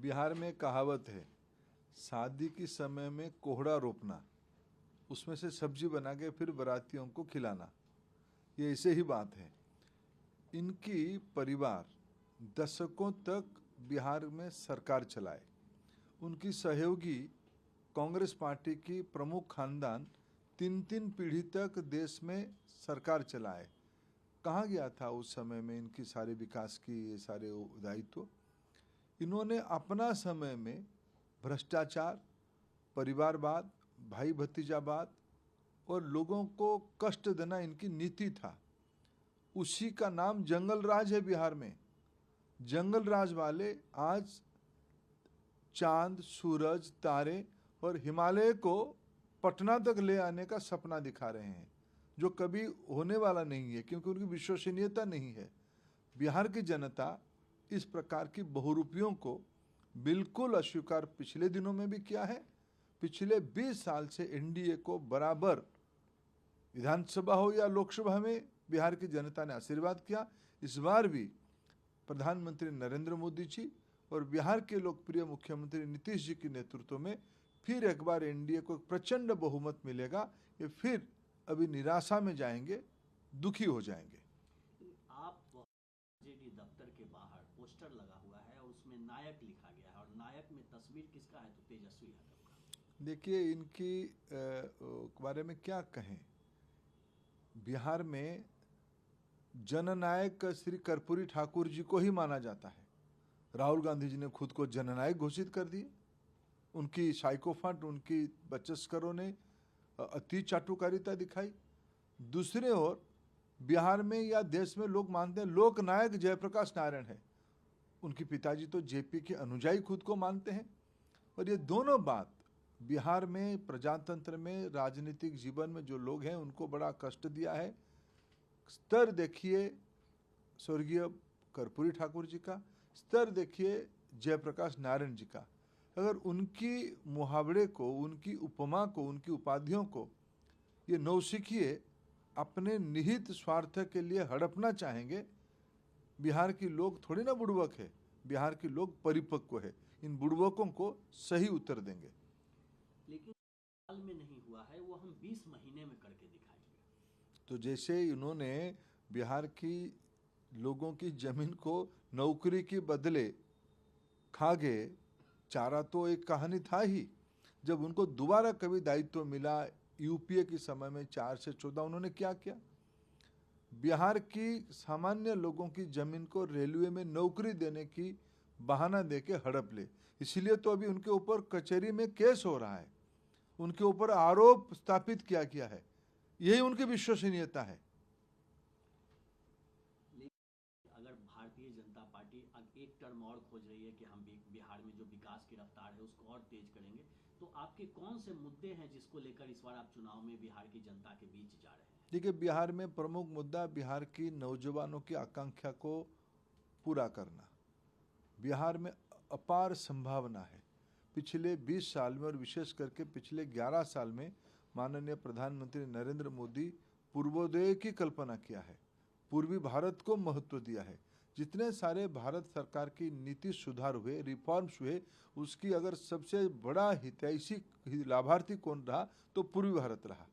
बिहार में कहावत है, शादी के समय में कोहड़ा रोपना, उसमें से सब्जी बना के फिर बारातियों को खिलाना। ये ऐसे ही बात है। इनकी परिवार दशकों तक बिहार में सरकार चलाए। उनकी सहयोगी कांग्रेस पार्टी की प्रमुख खानदान 3-3 पीढ़ी तक देश में सरकार चलाए। कहाँ गया था उस समय में इनकी सारे विकास की ये सारे दायित्व? इन्होंने अपना समय में भ्रष्टाचार, परिवारवाद, भाई भतीजावाद और लोगों को कष्ट देना इनकी नीति था। उसी का नाम जंगल राज है बिहार में। जंगल राज वाले आज चांद, सूरज, तारे और हिमालय को पटना तक ले आने का सपना दिखा रहे हैं, जो कभी होने वाला नहीं है क्योंकि उनकी विश्वसनीयता नहीं है। बिहार की जनता इस प्रकार की बहुरूपियों को बिल्कुल अस्वीकार पिछले दिनों में भी किया है। पिछले 20 साल से एनडीए को बराबर विधानसभा हो या लोकसभा में बिहार की जनता ने आशीर्वाद किया। इस बार भी प्रधानमंत्री नरेंद्र मोदी जी और बिहार के लोकप्रिय मुख्यमंत्री नीतीश जी के नेतृत्व में फिर एक बार एनडीए को प्रचंड बहुमत मिलेगा। ये फिर अभी निराशा में जाएंगे, दुखी हो जाएंगे। आप जेडी दफ्तर के बाहर पोस्टर लगा हुआ है और उसमें नायक लिखा गया है और नायक में तस्वीर किसका है? तो तेजस्वी यादव का। देखिए, इनकी बारे में क्या कहें। बिहार में जननायक श्री कर्पूरी ठाकुर जी को ही माना जाता है। राहुल गांधी जी ने खुद को जननायक घोषित कर दिए। उनकी साइकोफांट, उनकी बचस्करों ने अति चाटुकारिता दिखाई। दूसरे ओर बिहार में या देश में लोग मानते हैं लोक नायक जयप्रकाश नारायण है। उनके पिताजी तो जेपी के अनुयायी खुद को मानते हैं। और ये दोनों बात बिहार में प्रजातंत्र में राजनीतिक जीवन में जो लोग हैं उनको बड़ा कष्ट दिया है। स्तर देखिए स्वर्गीय कर्पूरी ठाकुर जी का, स्तर देखिए जयप्रकाश नारायण जी का। अगर उनकी मुहावरे को, उनकी उपमा को, उनकी उपाधियों को ये नौसिखिए अपने निहित स्वार्थ के लिए हड़पना चाहेंगे। बिहार के लोग थोड़ी ना बुड़वक है, बिहार के लोग परिपक्व है। इन बुड़वकों को सही उत्तर देंगे। लेकिन साल में नहीं हुआ है, वो हम 20 महीने में करके दिखाएंगे। तो जैसे इन्होंने बिहार की लोगों की जमीन को नौकरी के बदले खा गए, चारा तो एक कहानी था ही। जब उनको दोबारा कभी दायित्व मिला यूपीए के समय में 4 से 14, उन्होंने क्या किया? बिहार की सामान्य लोगों की जमीन को रेलवे में नौकरी देने की बहाना देके हड़प ले। इसलिए तो अभी उनके ऊपर कचहरी में केस हो रहा है, उनके ऊपर आरोप स्थापित किया गया है। यही उनकी विश्वसनीयता है। अगर भारतीय जनता पार्टी एक टर्म और खोज रही है कि हम बिहार में जो विकास की रफ्तार है उसको और तेज करेंगे, तो आपके कौन से मुद्दे हैं जिसको लेकर इस बार आप चुनाव में बिहार की जनता के बीच जा रहे हैं? देखिए, बिहार में प्रमुख मुद्दा बिहार की नौजवानों की आकांक्षा को पूरा करना। बिहार में अपार संभावना है। पिछले 20 साल में और विशेष करके पिछले 11 साल में माननीय प्रधानमंत्री नरेंद्र मोदी पूर्वोदय की कल्पना किया है, पूर्वी भारत को महत्व दिया है। जितने सारे भारत सरकार की नीति सुधार हुए, रिफॉर्म्स हुए, उसकी अगर सबसे बड़ा हितैषी लाभार्थी कौन रहा तो पूर्वी भारत रहा।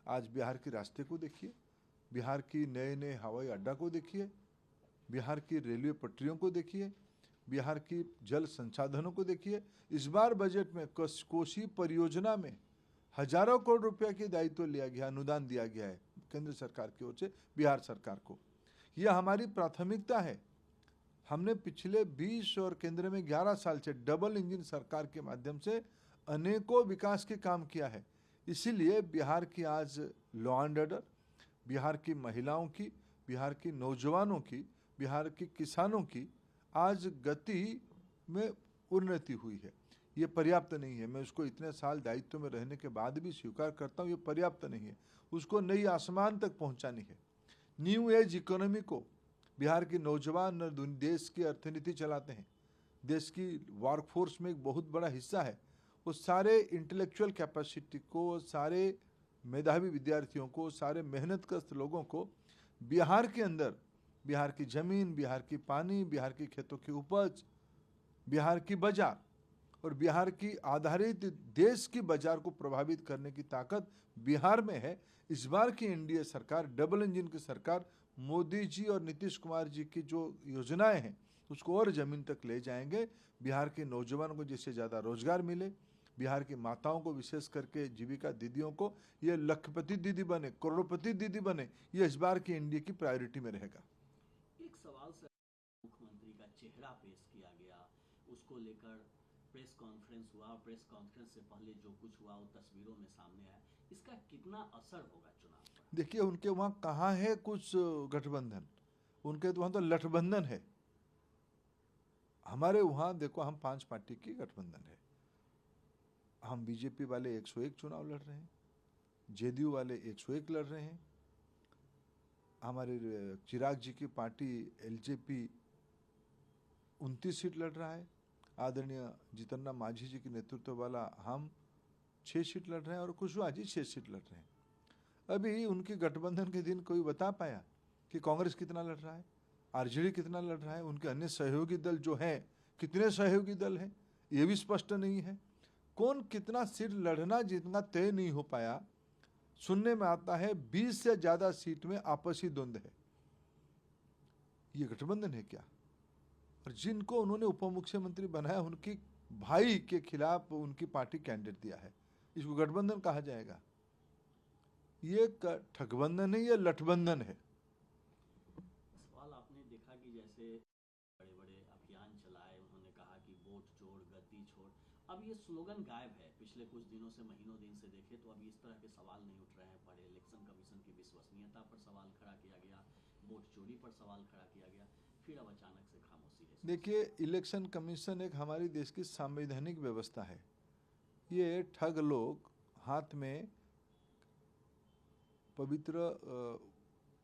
आज बिहार के रास्ते को देखिए, बिहार की नए नए हवाई अड्डा को देखिए, बिहार की रेलवे पटरियों को देखिए, बिहार की जल संसाधनों को देखिए। इस बार बजट में कोसी परियोजना में हजारों करोड़ रुपया की दायित्व लिया गया, अनुदान दिया गया है केंद्र सरकार की ओर से बिहार सरकार को। यह हमारी प्राथमिकता है। हमने पिछले 20 और केंद्र में 11 साल से डबल इंजन सरकार के माध्यम से अनेकों विकास के काम किया है। इसीलिए बिहार की आज लॉ एंड ऑर्डर, बिहार की महिलाओं की, बिहार की नौजवानों की, बिहार के किसानों की आज गति में उन्नति हुई है। ये पर्याप्त नहीं है। मैं उसको इतने साल दायित्व में रहने के बाद भी स्वीकार करता हूँ, ये पर्याप्त नहीं है। उसको नई आसमान तक पहुँचानी है। न्यू एज इकोनॉमी को बिहार के नौजवान देश की अर्थनीति चलाते हैं, देश की वर्कफोर्स में एक बहुत बड़ा हिस्सा है। वो सारे इंटेलेक्चुअल कैपेसिटी को, सारे मेधावी विद्यार्थियों को, सारे मेहनतकश लोगों को बिहार के अंदर, बिहार की ज़मीन, बिहार की पानी, बिहार की खेतों की उपज, बिहार की बाजार और बिहार की आधारित देश की बाजार को प्रभावित करने की ताकत बिहार में है। इस बार की एनडीए सरकार, डबल इंजन की सरकार, मोदी जी और नीतीश कुमार जी की जो योजनाएं हैं उसको और जमीन तक ले जाएंगे। बिहार के नौजवानों को जिससे ज़्यादा रोजगार मिले, बिहार की माताओं को विशेष करके जीविका दीदियों को ये लखपति दीदी बने, करोड़पति दीदी बने, ये इस बार की एनडीए की प्रायोरिटी में रहेगा। एक सवाल सर, मुख्यमंत्री का चेहरा पेश किया गया, उसको लेकर प्रेस कॉन्फ्रेंस हुआ, प्रेस कॉन्फ्रेंस से पहले जो कुछ हुआ वो तस्वीरों में सामने आया, इसका कितना असर होगा चुनाव पर? देखिए, उनके वहाँ कहाँ है कुछ गठबंधन, उनके तो वहाँ तो लठबंधन है। हमारे वहाँ देखो, हम 5 पार्टी की गठबंधन है। हम बीजेपी वाले 101 चुनाव लड़ रहे हैं, जेडीयू वाले 101 लड़ रहे हैं, हमारे चिराग जी की पार्टी एलजेपी 29 सीट लड़ रहा है, आदरणीय जितन्ना मांझी जी के नेतृत्व वाला हम 6 सीट लड़ रहे हैं और कुशवाहा जी 6 सीट लड़ रहे हैं। अभी उनकी गठबंधन के दिन कोई बता पाया कि कांग्रेस कितना लड़ रहा है, आरजेडी कितना लड़ रहा है, उनके अन्य सहयोगी दल जो हैं कितने सहयोगी दल हैं, ये भी स्पष्ट नहीं है। कौन कितना सीट लड़ना जितना तय नहीं हो पाया। सुनने में आता है 20 से ज़्यादा सीट में आपसी द्वंद्व है। ये गठबंधन है क्या? और जिनको उन्होंने उप मुख्यमंत्री बनाया उनकी भाई के खिलाफ उनकी पार्टी कैंडिडेट दिया है, इसको गठबंधन कहा जाएगा? ये ठगबंधन है, ये लठबंधन है। सवाल आपने देखा कि जैसे बड़े बड़े अभियान चलाए, उन्होंने कहा कि वोट छोड़ गद्दी छोड़, अब ये स्लोगन गायब है। पिछले कुछ दिनों से, महीनों दिन से देखे तो अभी इस तरह के सवाल नहीं उठ रहे हैं। पर इलेक्शन कमीशन की विश्वसनीयता पर सवाल खड़ा किया गया, वोट चोरी पर सवाल खड़ा किया गया, फिर अब अचानक से खामोशी है। देखिए, इलेक्शन कमीशन एक हमारी देश की संवैधानिक व्यवस्था है। ये ठग लोग हाथ में पवित्र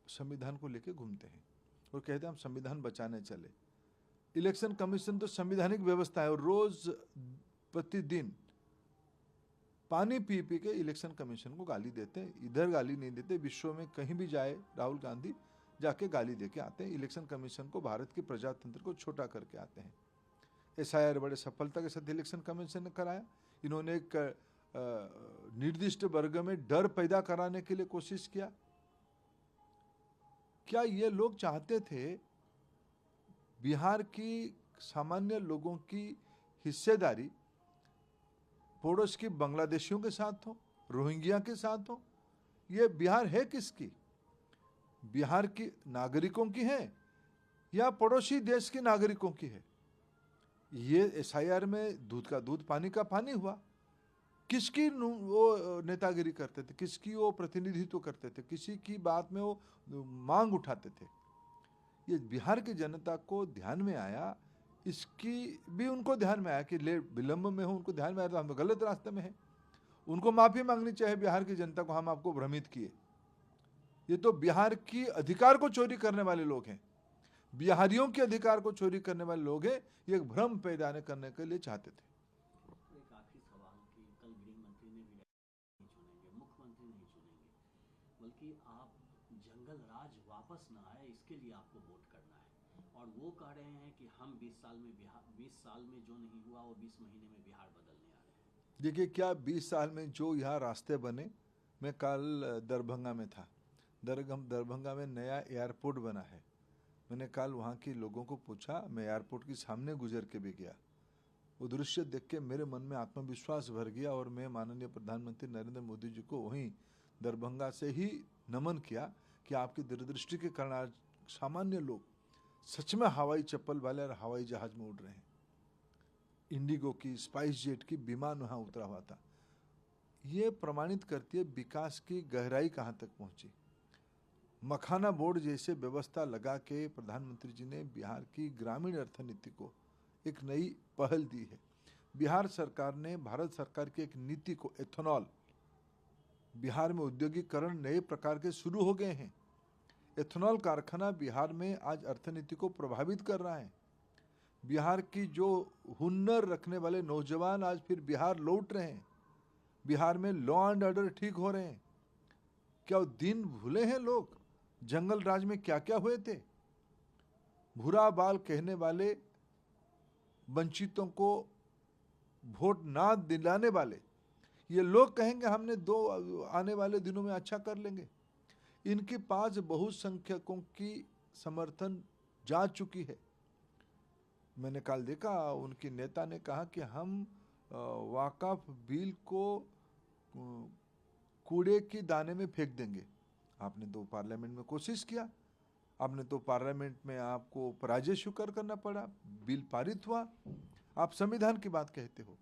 संविधान को लेके घूमते हैं और कहते हैं हम संविधान बचाने चले। इलेक्शन कमीशन तो संवैधानिक व्यवस्था है और रोज प्रतिदिन पानी पी पी के इलेक्शन कमीशन को गाली देते हैं। इधर गाली नहीं देते, विश्व में कहीं भी जाए राहुल गांधी जाके गाली दे के आते हैं। इलेक्शन कमीशन को, भारत के प्रजातंत्र को छोटा करके आते हैं। एसआईआर बड़े सफलता के साथ इलेक्शन कमीशन ने कराया। इन्होंने एक निर्दिष्ट वर्ग में डर पैदा कराने के लिए कोशिश किया। क्या ये लोग चाहते थे बिहार की सामान्य लोगों की हिस्सेदारी पड़ोस की बांग्लादेशियों के साथ हो, रोहिंग्या के साथ हो? ये बिहार है किसकी? बिहार की नागरिकों की है या पड़ोसी देश के नागरिकों की है? ये एसआईआर में दूध का दूध, पानी का पानी हुआ। किसकी वो नेतागिरी करते थे, किसकी वो प्रतिनिधित्व करते थे, किसी की बात में वो मांग उठाते थे? ये बिहार की जनता को ध्यान में आया, इसकी भी उनको ध्यान में आया कि विलंब में हो, उनको ध्यान में आया तो हम तो गलत रास्ते में हैं। उनको माफी मांगनी चाहिए बिहार की जनता को, हम आपको भ्रमित किए। ये तो बिहार की अधिकार को चोरी करने वाले लोग हैं, बिहारियों के अधिकार को चोरी करने वाले लोग हैं। ये एक भ्रम पैदा करने के लिए चाहते थे। एक आखिरी सवाल कि कल गृह मंत्री ने भी नहीं चुनेंगे, मुख्यमंत्री नहीं चुनेंगे, बल्कि आप जंगल राज वापस न आए इसके लिए आपको वोट करना है, और वो कह रहे हैं कि हम 20 साल में जो नहीं हुआ वो 20 महीने में बिहार बदलने आ रहे हैं। देखिए, क्या 20 साल में जो यहाँ रास्ते बने, मैं कल दरभंगा में था, दरभंगा में नया एयरपोर्ट बना है। मैंने कल वहाँ के लोगों को पूछा, मैं एयरपोर्ट के सामने गुजर के भी गया। वो दृश्य देख के मेरे मन में आत्मविश्वास भर गया और मैं माननीय प्रधानमंत्री नरेंद्र मोदी जी को वहीं दरभंगा से ही नमन किया कि आपकी दूरदृष्टि के कारण आज सामान्य लोग सच में हवाई चप्पल वाले और हवाई जहाज में उड़ रहे हैं। इंडिगो की, स्पाइस जेट की विमान वहाँ उतरा हुआ था। ये प्रमाणित करती है विकास की गहराई कहाँ तक पहुँची। मखाना बोर्ड जैसे व्यवस्था लगा के प्रधानमंत्री जी ने बिहार की ग्रामीण अर्थनीति को एक नई पहल दी है। बिहार सरकार ने भारत सरकार की एक नीति को, एथेनॉल, बिहार में औद्योगिकरण नए प्रकार के शुरू हो गए हैं। एथेनॉल कारखाना बिहार में आज अर्थनीति को प्रभावित कर रहा है। बिहार की जो हुनर रखने वाले नौजवान आज फिर बिहार लौट रहे हैं। बिहार में लॉ एंड ऑर्डर ठीक हो रहे हैं। क्या वो दिन भूले हैं लोग? जंगल राज में क्या क्या हुए थे? भूरा बाल कहने वाले वंचितों को वोट ना दिलाने वाले ये लोग कहेंगे हमने आने वाले दिनों में अच्छा कर लेंगे। इनके पास बहुसंख्यकों की समर्थन जा चुकी है। मैंने कल देखा उनके नेता ने कहा कि हम वाकफ बिल को कूड़े की दाने में फेंक देंगे। आपने तो पार्लियामेंट में कोशिश किया, आपने तो पार्लियामेंट में आपको पराजय स्वीकार करना पड़ा, बिल पारित हुआ। आप संविधान की बात कहते हो।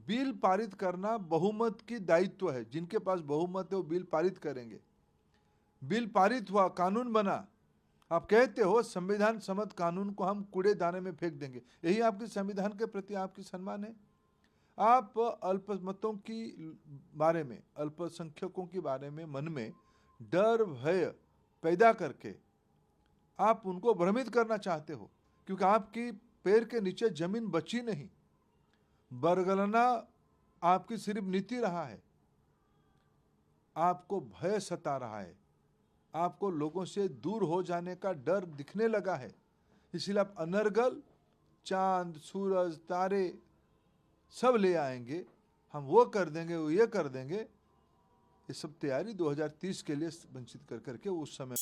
बिल पारित करना बहुमत की दायित्व है। जिनके पास बहुमत है वो बिल पारित करेंगे। बिल पारित हुआ, कानून बना, आप कहते हो संविधान सम्मत कानून को हम कूड़े दाने में फेंक देंगे। यही आपके संविधान के प्रति आपकी सम्मान है? आप अल्पमतों की बारे में, अल्पसंख्यकों के बारे में मन में डर भय पैदा करके आप उनको भ्रमित करना चाहते हो, क्योंकि आपकी पैर के नीचे जमीन बची नहीं। बरगलाना आपकी सिर्फ नीति रहा है। आपको भय सता रहा है, आपको लोगों से दूर हो जाने का डर दिखने लगा है। इसलिए आप अनर्गल, चांद, सूरज, तारे सब ले आएंगे, हम वो कर देंगे, वो ये कर देंगे। ये सब तैयारी 2030 के लिए वंचित कर करके उस समय